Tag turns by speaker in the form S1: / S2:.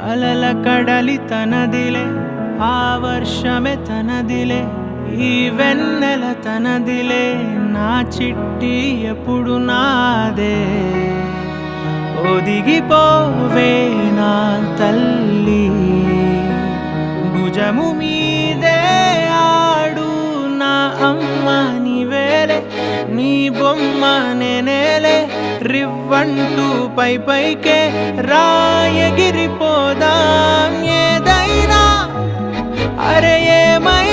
S1: అలల కడలి తనదిలే, ఆ వర్షమే తనదిలే, ఈ వెన్నెల తనదిలే, నా చిట్టి ఎప్పుడు నాదే. ఒదిగిపోవే నా తల్లి, భుజము మీదే ఆడు నా అమ్మ నీవేలే, నీ బొమ్మ నేనేలే, రివ్వంటూ పై పైకే రాయగిరిపోదాం ఏదైనా, అరే ఏమై